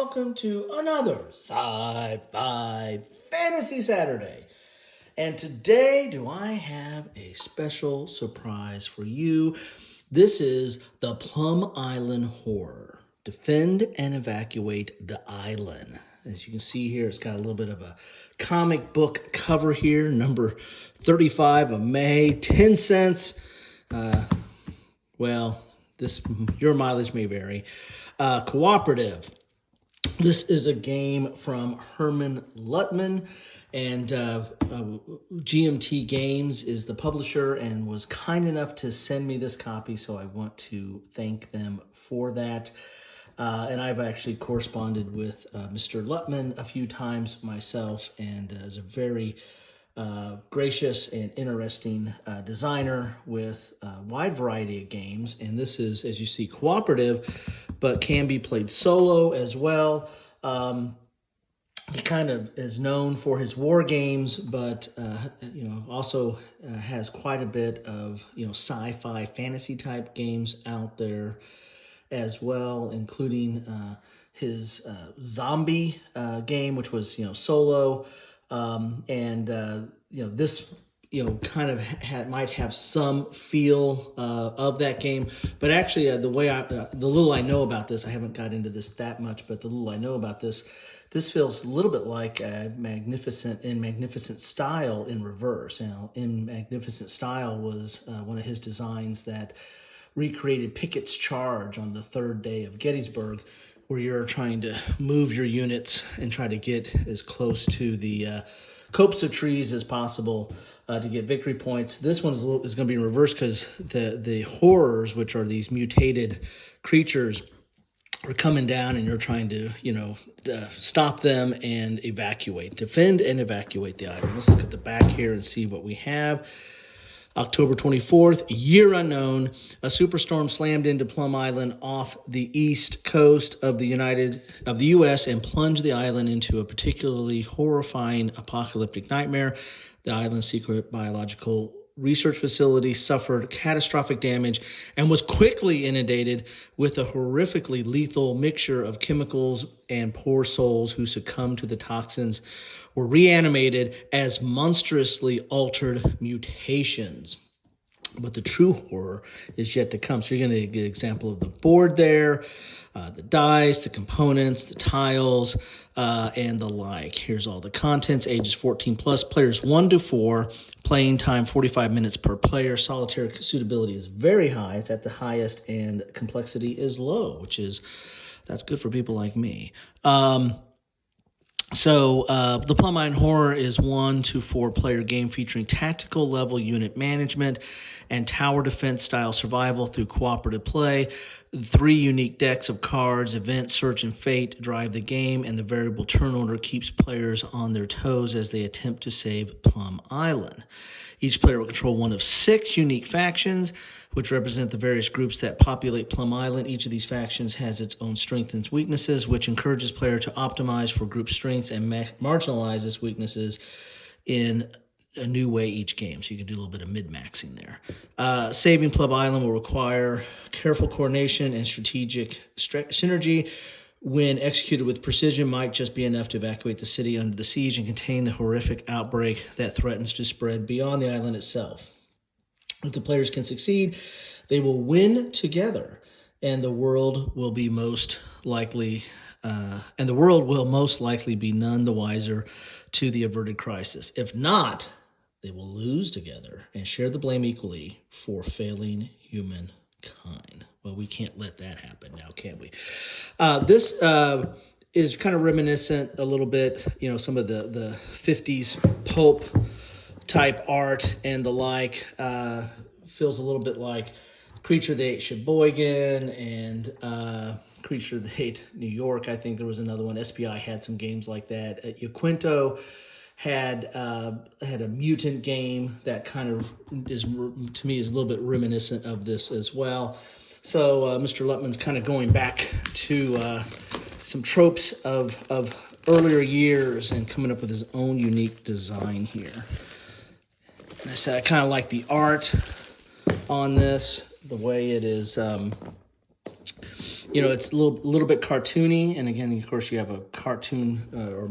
welcome to another Sci-Fi Fantasy Saturday. And today, do I have a special surprise for you? This is the Plum Island Horror. Defend and evacuate the island. As you can see here, it's got a little bit of a comic book cover here, number 35 of May, 10 cents. Your mileage may vary. Cooperative. This is a game from Herman Luttman, and GMT Games is the publisher and was kind enough to send me this copy, so I want to thank them for that. And I've actually corresponded with Mr. Luttman a few times myself, and is a very gracious and interesting designer with a wide variety of games. And this is, as you see, cooperative, but can be played solo as well. He kind of is known for his war games, but also has quite a bit of sci-fi fantasy type games out there as well, including his zombie game, which was solo. This kind of might have some feel of that game, but actually the little I know about this, I haven't got into this that much, but the little I know about this feels a little bit like Magnificent Style in reverse. In Magnificent Style was one of his designs that recreated Pickett's Charge on the third day of Gettysburg, where you're trying to move your units and try to get as close to the copse of trees as possible to get victory points. This one is going to be in reverse because the horrors, which are these mutated creatures, are coming down, and you're trying to stop them and defend and evacuate the island. Let's look at the back here and see what we have. October 24th, year unknown, a superstorm slammed into Plum Island off the east coast of the U.S. and plunged the island into a particularly horrifying apocalyptic nightmare. The island's secret biological research facility suffered catastrophic damage and was quickly inundated with a horrifically lethal mixture of chemicals, and poor souls who succumbed to the toxins were reanimated as monstrously altered mutations. But the true horror is yet to come. So you're going to get an example of the board there, the dice, the components, the tiles, and the like. Here's all the contents. Ages 14 plus, players 1 to 4, playing time 45 minutes per player. Solitaire suitability is very high. It's at the highest, and complexity is low, that's good for people like me. The Plum Island Horror is 1 to 4 player game featuring tactical level unit management and tower defense style survival through cooperative play. 3 unique decks of cards, event, search, and fate drive the game, and the variable turn order keeps players on their toes as they attempt to save Plum Island. Each player will control one of 6 unique factions, which represent the various groups that populate Plum Island. Each of these factions has its own strengths and weaknesses, which encourages player to optimize for group strengths and marginalize its weaknesses in a new way each game. So you can do a little bit of mid-maxing there. Saving Plum Island will require careful coordination and strategic synergy. When executed with precision, might just be enough to evacuate the city under the siege and contain the horrific outbreak that threatens to spread beyond the island itself. If the players can succeed, they will win together, and the world will most likely be none the wiser to the averted crisis. If not, they will lose together and share the blame equally for failing humankind. Well, we can't let that happen now, can we? This is kind of reminiscent a little bit, some of the 50s pulp type art and the like. Feels a little bit like Creature That Ate Sheboygan and Creature That Ate New York. I think there was another one. SPI had some games like that. Yaquinto had a mutant game that kind of is, to me, is a little bit reminiscent of this as well. So Mr. Luttman's kind of going back to some tropes of earlier years and coming up with his own unique design here. And I said I kind of like the art on this, the way it is, it's a little bit cartoony, and again, of course, you have a cartoon or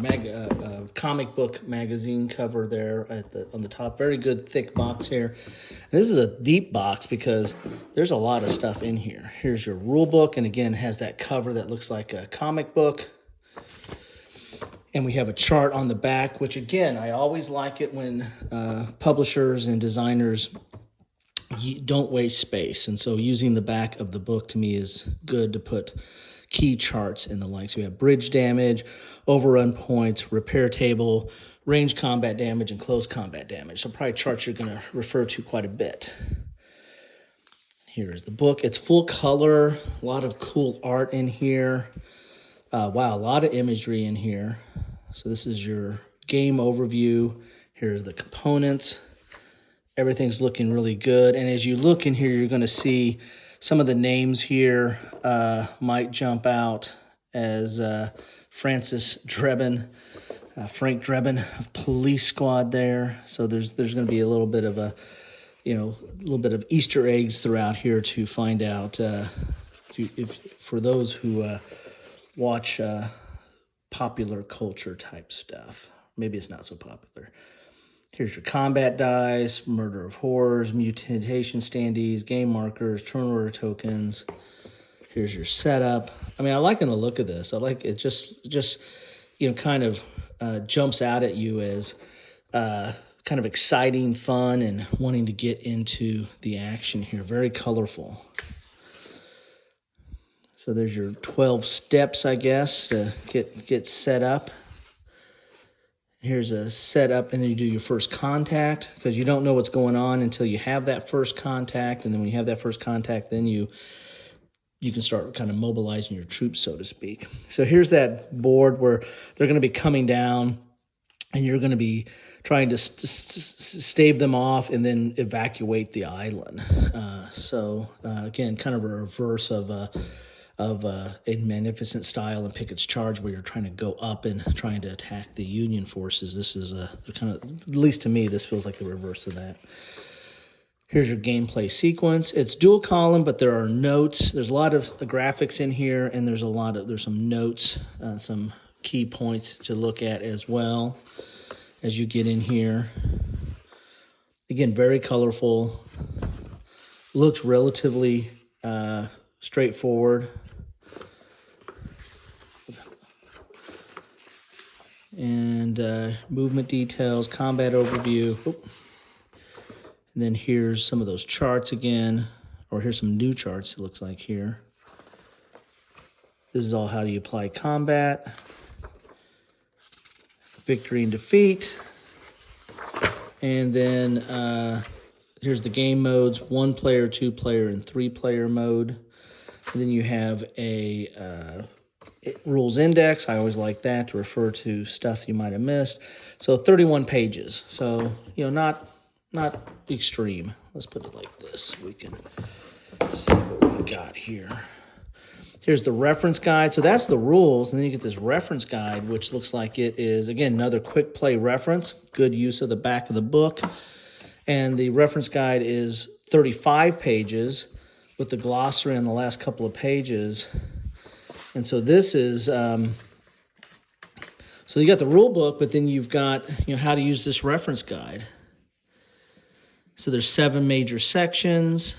comic book magazine cover there on the top. Very good thick box here. And this is a deep box because there's a lot of stuff in here. Here's your rule book, and again, has that cover that looks like a comic book. And we have a chart on the back, which again, I always like it when publishers and designers don't waste space. And so using the back of the book to me is good to put key charts in the like. So we have bridge damage, overrun points, repair table, range combat damage, and close combat damage. So probably charts you're going to refer to quite a bit. Here is the book. It's full color, a lot of cool art in here. Wow, a lot of imagery in here. So this is your game overview. Here's the components. Everything's looking really good. And as you look in here, you're going to see some of the names here might jump out as Francis Drebin, Frank Drebin, Police Squad there. So there's going to be a little bit of a little bit of Easter eggs throughout here to find out for those who watch popular culture type stuff. Maybe it's not so popular. Here's your combat dice, murder of horrors, mutation standees, game markers, turn order tokens. Here's your setup. I mean, I like the look of this. I like it. Just kind of jumps out at you as kind of exciting, fun, and wanting to get into the action here. Very colorful. So there's your 12 steps, I guess, to get set up. Here's a setup, and then you do your first contact, because you don't know what's going on until you have that first contact, and then when you have that first contact, then you can start kind of mobilizing your troops, so to speak. So here's that board where they're going to be coming down, and you're going to be trying to stave them off and then evacuate the island. Again, kind of a reverse of a Magnificent Style and Pickett's Charge, where you're trying to go up and trying to attack the Union forces. This is kind of, at least to me, this feels like the reverse of that. Here's your gameplay sequence. It's dual column, but there are notes. There's a lot of graphics in here, and there's some notes, some key points to look at as well as you get in here. Again, very colorful. Looks relatively straightforward. And movement details, combat overview. Oop. And then here's some of those charts again, or here's some new charts it looks like here. This is all how you apply combat, victory and defeat. And then here's the game modes, 1-player, 2-player, and 3-player mode. And then you have a rules index. I always like that to refer to stuff you might have missed. So 31 pages. So, not extreme. Let's put it like this. We can see what we got here. Here's the reference guide. So that's the rules. And then you get this reference guide, which looks like it is, again, another quick play reference. Good use of the back of the book. And the reference guide is 35 pages with the glossary on the last couple of pages. And so this is, so you got the rule book, but then you've got, how to use this reference guide. So there's 7 major sections.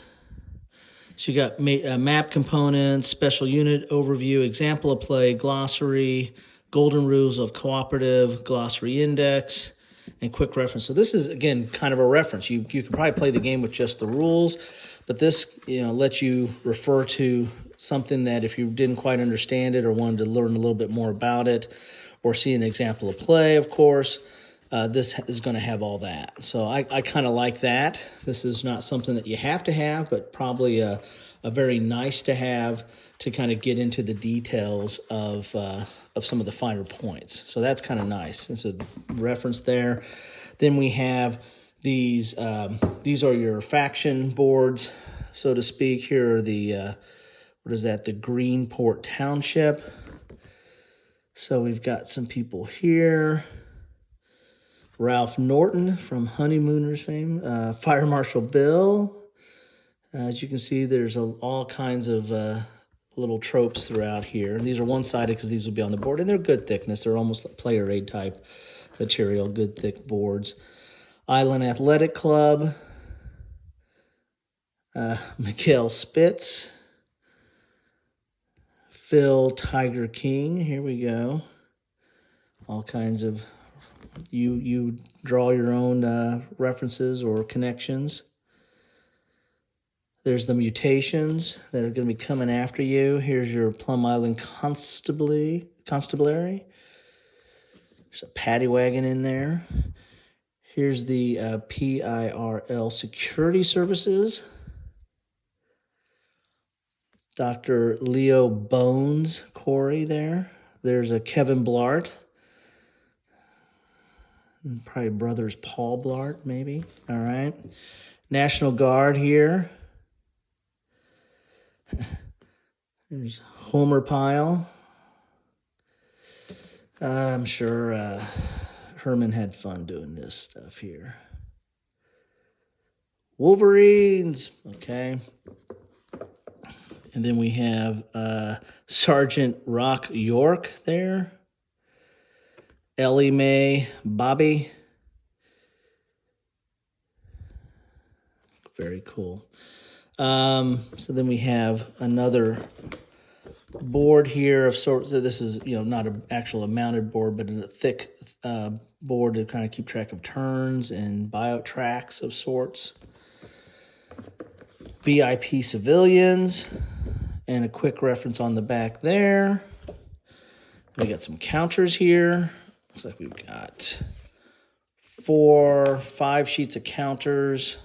So you got map components, special unit overview, example of play, glossary, golden rules of cooperative, glossary index, and quick reference. So this is, again, kind of a reference. You can probably play the game with just the rules, but this, lets you refer to something that if you didn't quite understand it or wanted to learn a little bit more about it or see an example of play, of course, this is going to have all that. So I kind of like that. This is not something that you have to have, but probably a very nice to have to kind of get into the details of some of the finer points. So that's kind of nice. It's a reference there. Then we have these are your faction boards, so to speak. Here are the, the Greenport Township. So we've got some people here. Ralph Norton from Honeymooners fame, Fire Marshal Bill. As you can see, there's all kinds of little tropes throughout here. These are one-sided because these will be on the board, and they're good thickness. They're almost like player aid type material, good thick boards. Island Athletic Club, Mikhail Spitz, Phil Tiger King. Here we go. All kinds of, you draw your own references or connections. There's the mutations that are going to be coming after you. Here's your Plum Island Constabulary. There's a paddy wagon in there. Here's the PIRL Security Services. Dr. Leo Bones Corey there. There's a Kevin Blart. Probably brothers Paul Blart, maybe. All right. National Guard here. There's Homer Pyle. I'm sure Herman had fun doing this stuff here. Wolverines. Okay. And then we have Sergeant Rock York there. Ellie Mae Bobby. Very cool. So then we have another board here of sorts. So this is, not an actual mounted board, but a thick board to kind of keep track of turns and buyout tracks of sorts. VIP civilians, and a quick reference on the back there. We got some counters here. Looks like we've got 5 sheets of counters.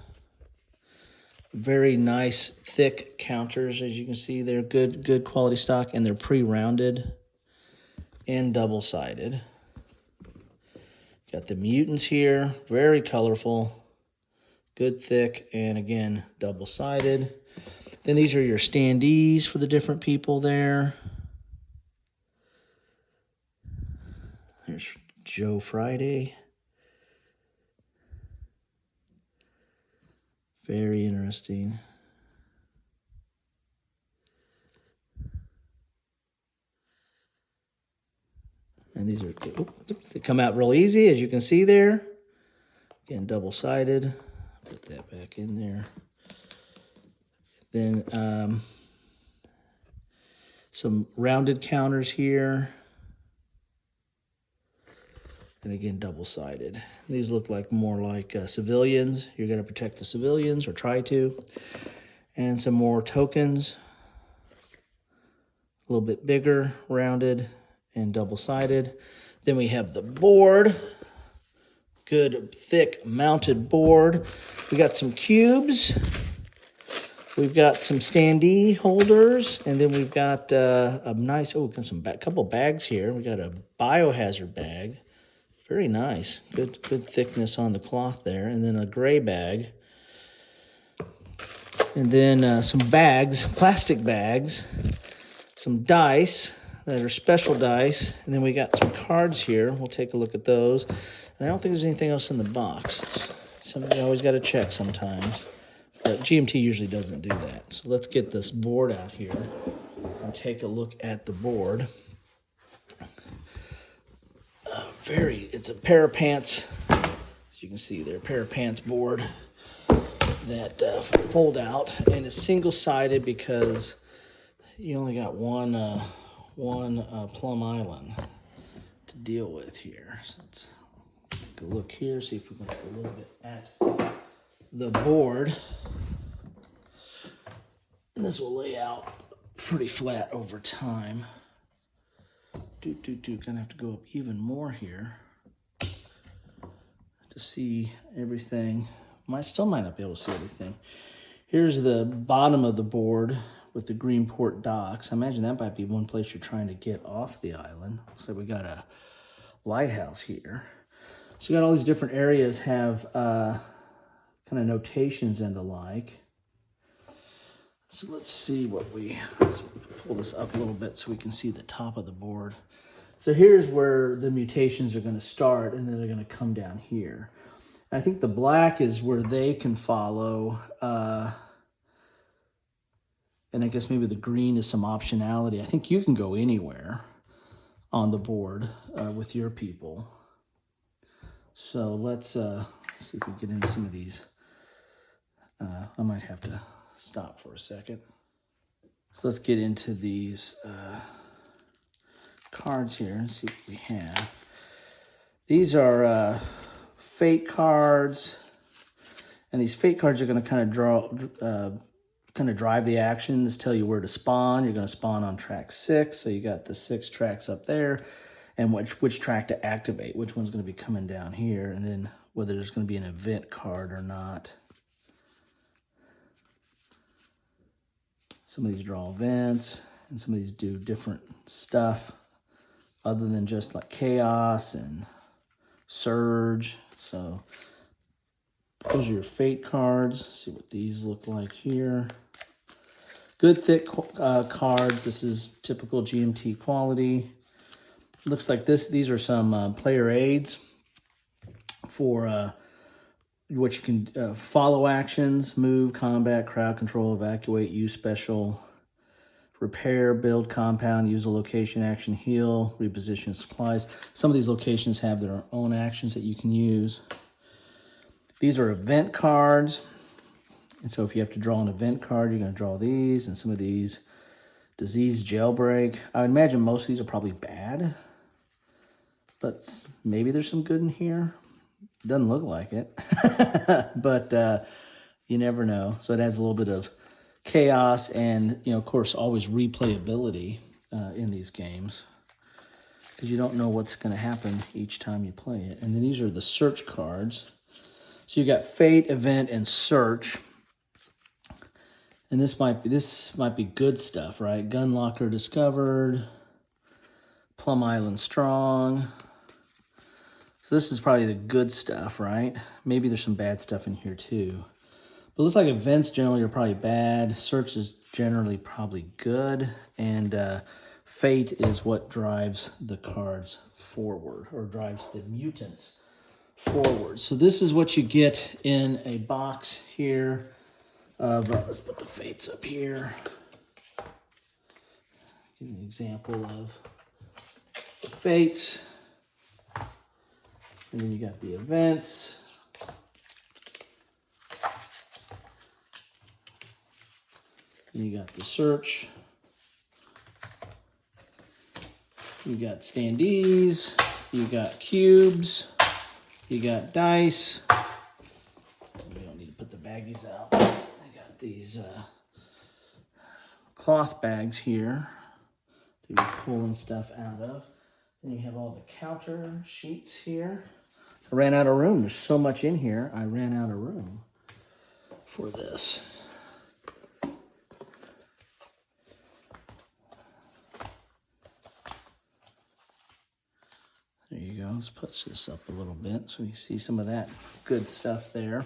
Very nice, thick counters, as you can see. They're good quality stock, and they're pre-rounded and double-sided. Got the mutants here, very colorful, good thick, and again, double-sided. Then these are your standees for the different people there. There's Joe Friday. Very interesting. And these are, they come out real easy, as you can see there. Again, double-sided. Put that back in there. Then some rounded counters here. And again, double-sided. These look like more like civilians. You're going to protect the civilians, or try to. And some more tokens. A little bit bigger, rounded, and double-sided. Then we have the board. Good, thick, mounted board. We got some cubes. We've got some standee holders. And then we've got a nice, couple bags here. We got a biohazard bag. Very nice. Good thickness on the cloth there. And then a gray bag. And then some bags, plastic bags. Some dice that are special dice. And then we got some cards here. We'll take a look at those. And I don't think there's anything else in the box. Something you always got to check sometimes. But GMT usually doesn't do that. So let's get this board out here and take a look at the board. It's a pair of pants, as you can see there, pair of pants board that fold out, and it's single-sided because you only got one Plum Island to deal with here. So let's take a look here, see if we can look a little bit at the board. And this will lay out pretty flat over time. Gonna have to go up even more here to see everything. Still might not be able to see everything. Here's the bottom of the board with the Greenport docks. I imagine that might be one place you're trying to get off the island. Looks like we got a lighthouse here. So we got all these different areas have kind of notations and the like. So let's pull this up a little bit so we can see the top of the board. So here's where the mutations are going to start, and then they're going to come down here. I think the black is where they can follow And I guess maybe the green is some optionality. I think you can go anywhere on the board with your people. So let's see if we get into some of these. I might have to stop for a second. So let's get into these cards here and see what we have. These are fate cards, and these fate cards are going to kind of drive the actions, tell you where to spawn. You're going to spawn on track 6, so you got the 6 tracks up there, and which track to activate, which one's going to be coming down here, and then whether there's going to be an event card or not. Some of these draw events, and some of these do different stuff other than just like chaos and surge. So those are your fate cards. Let's see what these look like here. Good thick cards. This is typical GMT quality. Looks like these are some player aids for what you can follow actions, move, combat, crowd control, evacuate, use special, repair, build, compound, use a location, action, heal, reposition supplies. Some of these locations have their own actions that you can use. These are event cards. And so if you have to draw an event card, you're going to draw these, and some of these. Disease, jailbreak. I would imagine most of these are probably bad, but maybe there's some good in here. Doesn't look like it, but you never know. So it adds a little bit of chaos and, of course, always replayability in these games, because you don't know what's going to happen each time you play it. And then these are the search cards. So you got fate, event, and search. And this might be good stuff, right? Gun locker discovered. Plum Island strong. So this is probably the good stuff, right? Maybe there's some bad stuff in here too. But it looks like events generally are probably bad. Search is generally probably good. And fate is what drives the cards forward, or drives the mutants forward. So this is what you get in a box here. Let's put the fates up here. Give an example of the fates. And then you got the events. And you got the search. You got standees. You got cubes. You got dice. We don't need to put the baggies out. I got these cloth bags here to be pulling stuff out of. Then you have all the counter sheets here. I ran out of room. There's so much in here, I ran out of room for this. There you go. Let's put this up a little bit so you see some of that good stuff there.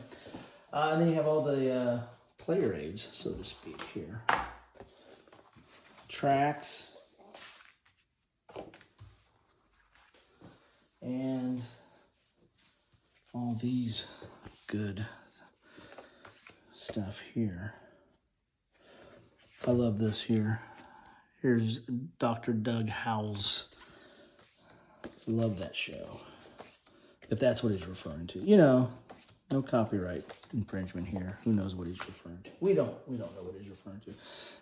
And then you have all the player aids, so to speak, here. Tracks. And all these good stuff here. I love this here. Here's Dr. Doug Howell's. Love that show. If that's what he's referring to. No copyright infringement here. Who knows what he's referring to? We don't know what he's referring to.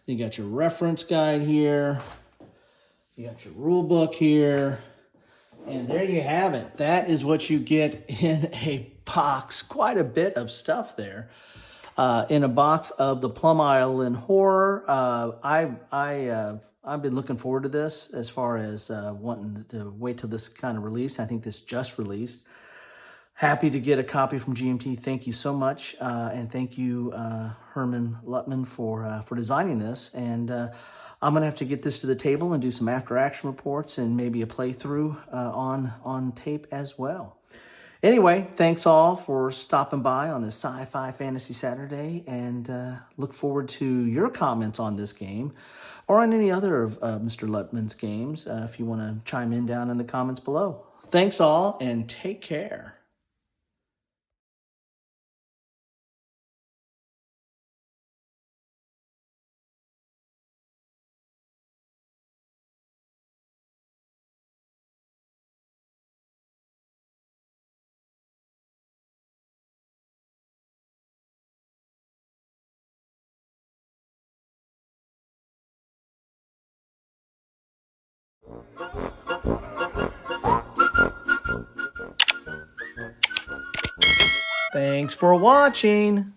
You got your reference guide here. You got your rule book here. And there you have it. That is what you get in a box. Quite a bit of stuff there. In a box of the Plum Island Horror. I've been looking forward to this as far as wanting to wait till this kind of release. I think this just released. Happy to get a copy from GMT. Thank you so much. And thank you, Herman Lutman, for designing this. And I'm going to have to get this to the table and do some after-action reports and maybe a playthrough on tape as well. Anyway, thanks all for stopping by on this Sci-Fi Fantasy Saturday, and look forward to your comments on this game or on any other of Mr. Lutman's games if you want to chime in down in the comments below. Thanks all, and take care. Thanks for watching.